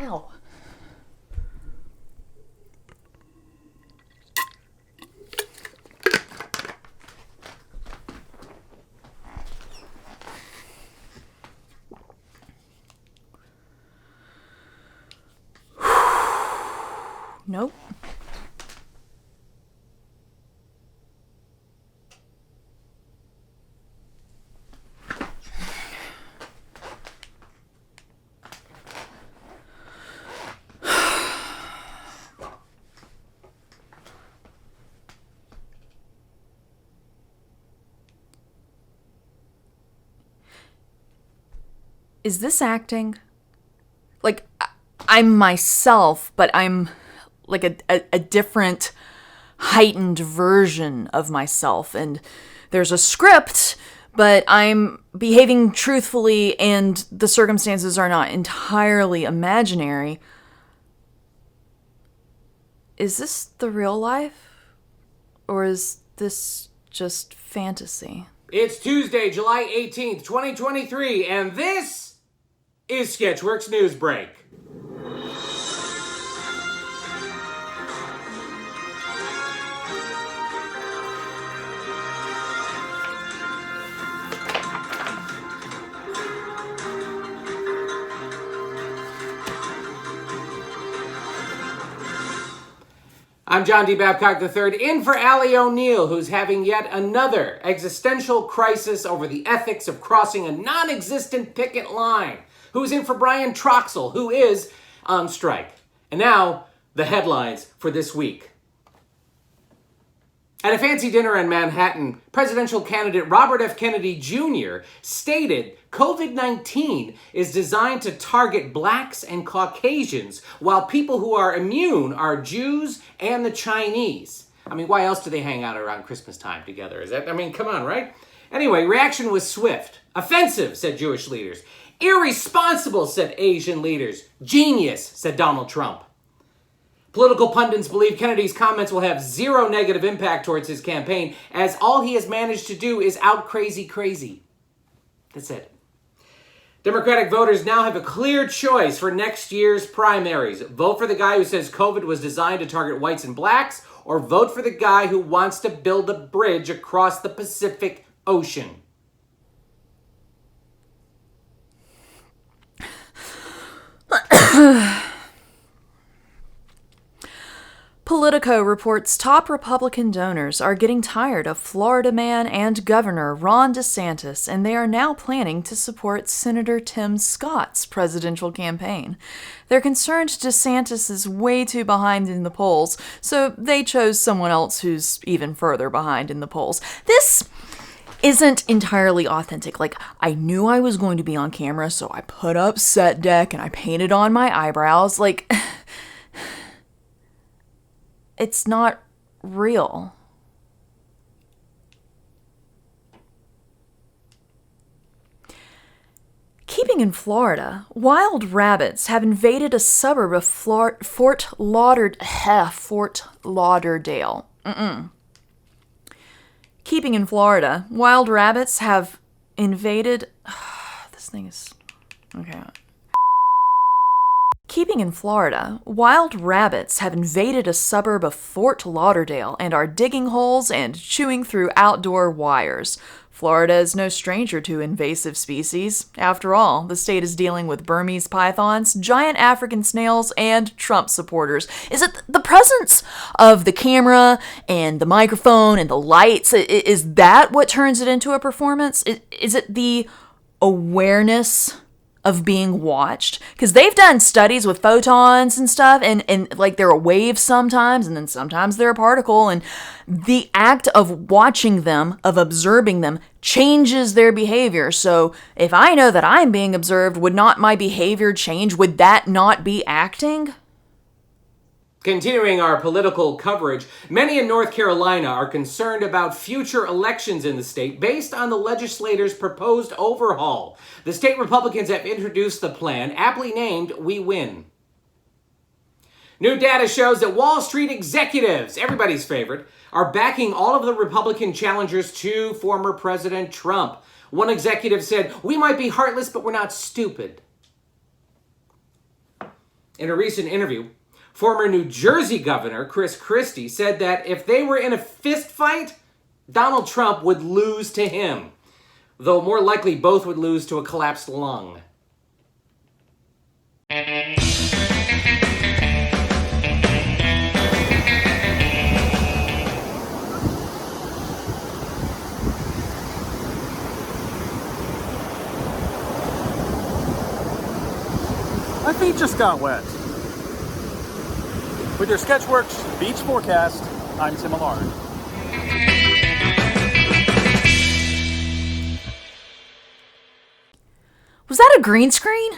Ow. Nope. Is this acting? Like, I'm myself, but I'm like a different, heightened version of myself. And there's a script, but I'm behaving truthfully and the circumstances are not entirely imaginary. Is this the real life? Or is this just fantasy? It's Tuesday, July 18th, 2023, and this is Sketchworks NewsBrake. I'm John D. Babcock III, in for Allie O'Neill, who's having yet another existential crisis over the ethics of crossing a non-existent picket line, who's in for Brian Troxell, who is on strike. And now, the headlines for this week. At a fancy dinner in Manhattan, presidential candidate Robert F. Kennedy Jr. stated COVID-19 is designed to target blacks and Caucasians, while people who are immune are Jews and the Chinese. I mean, why else do they hang out around Christmas time together? Come on, right? Anyway, reaction was swift. Offensive, said Jewish leaders. Irresponsible, said Asian leaders. Genius, said Donald Trump. Political pundits believe Kennedy's comments will have zero negative impact towards his campaign, as all he has managed to do is out crazy. That's it. Democratic voters now have a clear choice for next year's primaries. Vote for the guy who says COVID was designed to target whites and blacks, or vote for the guy who wants to build a bridge across the Pacific Ocean. Politico reports top Republican donors are getting tired of Florida man and Governor Ron DeSantis, and they are now planning to support Senator Tim Scott's presidential campaign. They're concerned DeSantis is way too behind in the polls, so they chose someone else who's even further behind in the polls. This isn't entirely authentic. Like, I knew I was going to be on camera, so I put up set deck and I painted on my eyebrows. Like, it's not real. Keeping in Florida, wild rabbits have invaded a suburb of Fort Lauderdale. Keeping in Florida, wild rabbits have invaded... this thing is... Okay. Keeping in Florida, wild rabbits have invaded a suburb of Fort Lauderdale and are digging holes and chewing through outdoor wires. Florida is no stranger to invasive species. After all, the state is dealing with Burmese pythons, giant African snails, and Trump supporters. Is it the presence of the camera and the microphone and the lights? Is that what turns it into a performance? Is it the awareness of being watched? Because they've done studies with photons and stuff, and like they're a wave sometimes, and then sometimes they're a particle, and the act of watching them, of observing them, changes their behavior. So if I know that I'm being observed, would not my behavior change? Would that not be acting? Continuing our political coverage, many in North Carolina are concerned about future elections in the state based on the legislators' proposed overhaul. The state Republicans have introduced the plan, aptly named We Win. New data shows that Wall Street executives, everybody's favorite, are backing all of the Republican challengers to former President Trump. One executive said, "We might be heartless, but we're not stupid." In a recent interview, former New Jersey Governor Chris Christie said that if they were in a fist fight, Donald Trump would lose to him, though more likely both would lose to a collapsed lung. My feet just got wet. With your Sketchworks beach forecast, I'm Tim Millard. Was that a green screen?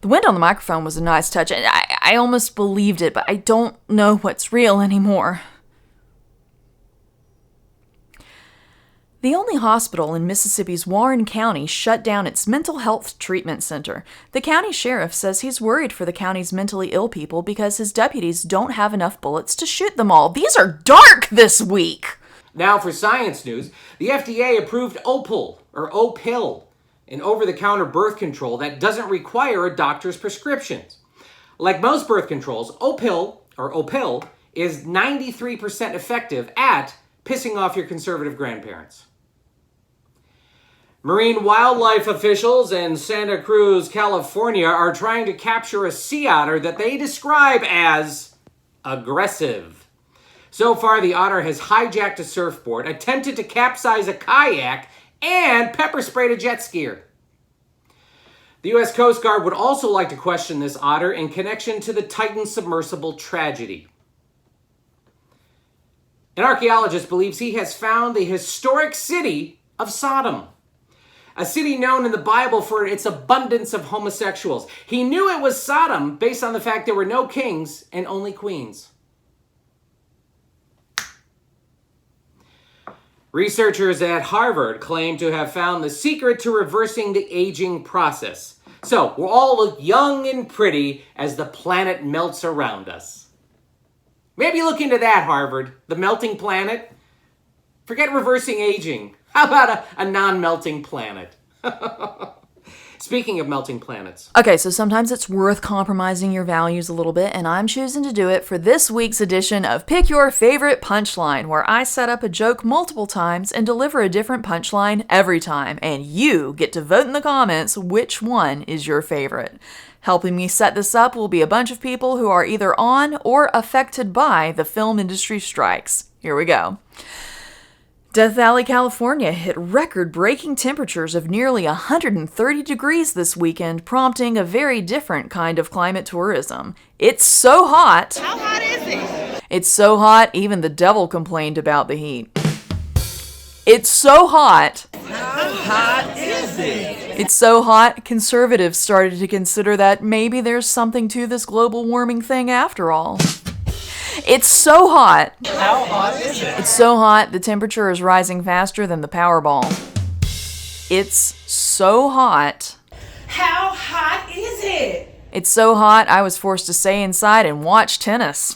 The wind on the microphone was a nice touch, and I almost believed it, but I don't know what's real anymore. The only hospital in Mississippi's Warren County shut down its mental health treatment center. The county sheriff says he's worried for the county's mentally ill people because his deputies don't have enough bullets to shoot them all. These are dark this week! Now for science news, the FDA approved Opill, an over-the-counter birth control that doesn't require a doctor's prescriptions. Like most birth controls, Opill is 93% effective at pissing off your conservative grandparents. Marine wildlife officials in Santa Cruz, California are trying to capture a sea otter that they describe as aggressive. So far, the otter has hijacked a surfboard, attempted to capsize a kayak, and pepper sprayed a jet skier. The U.S. Coast Guard would also like to question this otter in connection to the Titan submersible tragedy. An archaeologist believes he has found the historic city of Sodom, a city known in the Bible for its abundance of homosexuals. He knew it was Sodom based on the fact there were no kings and only queens. Researchers at Harvard claim to have found the secret to reversing the aging process. So we'll all look young and pretty as the planet melts around us. Maybe look into that, Harvard. The melting planet? Forget reversing aging. How about a non-melting planet? Speaking of melting planets. Okay, so sometimes it's worth compromising your values a little bit, and I'm choosing to do it for this week's edition of Pick Your Favorite Punchline, where I set up a joke multiple times and deliver a different punchline every time, and you get to vote in the comments which one is your favorite. Helping me set this up will be a bunch of people who are either on or affected by the film industry strikes. Here we go. Death Valley, California hit record-breaking temperatures of nearly 130 degrees this weekend, prompting a very different kind of climate tourism. It's so hot. How hot is it? It's so hot, even the devil complained about the heat. It's so hot. How hot is it? It's so hot, conservatives started to consider that maybe there's something to this global warming thing after all. It's so hot. How hot is it? It's so hot, the temperature is rising faster than the Powerball. It's so hot. How hot is it? It's so hot, I was forced to stay inside and watch tennis.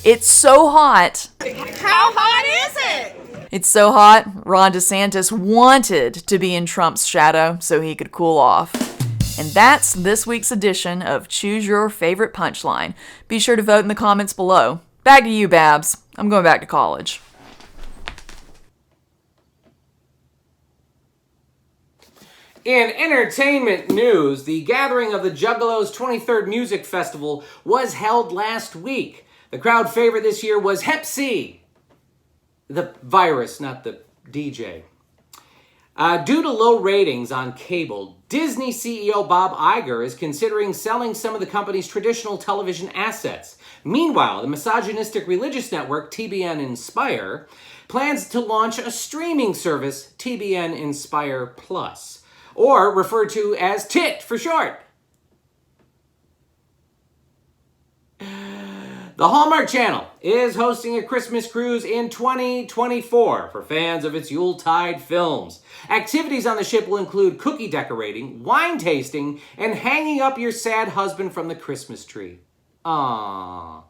It's so hot. How hot is it? It's so hot, Ron DeSantis wanted to be in Trump's shadow so he could cool off. And that's this week's edition of Choose Your Favorite Punchline. Be sure to vote in the comments below. Back to you, Babs. I'm going back to college. In entertainment news, the gathering of the Juggalos' 23rd Music Festival was held last week. The crowd favorite this year was Hep C. The virus, not the DJ. Due to low ratings on cable, Disney CEO Bob Iger is considering selling some of the company's traditional television assets. Meanwhile, the misogynistic religious network TBN Inspire plans to launch a streaming service, TBN Inspire Plus, or referred to as TIT for short. The Hallmark Channel is hosting a Christmas cruise in 2024 for fans of its Yuletide films. Activities on the ship will include cookie decorating, wine tasting, and hanging up your sad husband from the Christmas tree. Aww.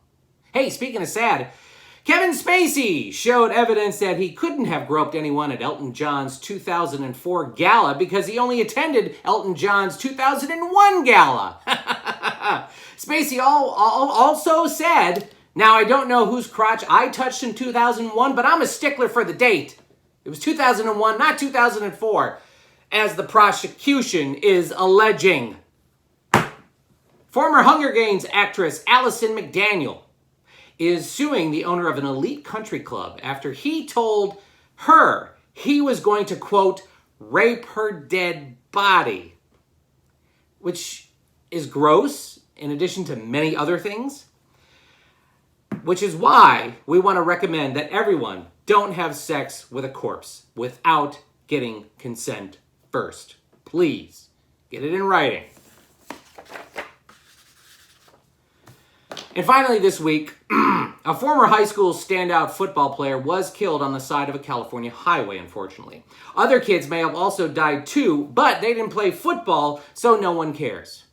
Hey, speaking of sad, Kevin Spacey showed evidence that he couldn't have groped anyone at Elton John's 2004 gala because he only attended Elton John's 2001 gala. Spacey also said, now I don't know whose crotch I touched in 2001, but I'm a stickler for the date. It was 2001, not 2004, as the prosecution is alleging. Former Hunger Games actress Allison McDaniel is suing the owner of an elite country club after he told her he was going to, quote, rape her dead body, which is gross in addition to many other things, which is why we want to recommend that everyone don't have sex with a corpse without getting consent first. Please get it in writing. And finally this week, a former high school standout football player was killed on the side of a California highway, unfortunately. Other kids may have also died too, but they didn't play football, so no one cares.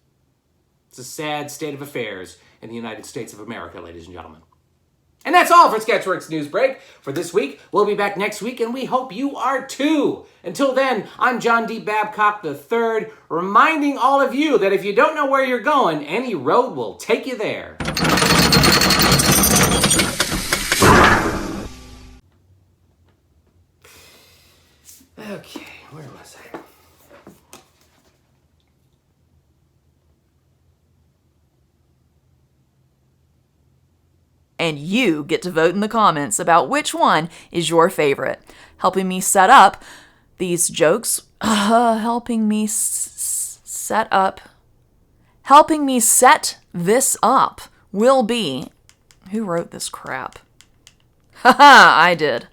It's a sad state of affairs in the United States of America, ladies and gentlemen. And that's all for Sketchworks NewsBrake for this week. We'll be back next week, and we hope you are too. Until then, I'm John D. Babcock III, reminding all of you that if you don't know where you're going, any road will take you there. Okay, where was I? And you get to vote in the comments about which one is your favorite. Helping me set up these jokes, helping me set this up will be... Who wrote this crap? Haha, I did.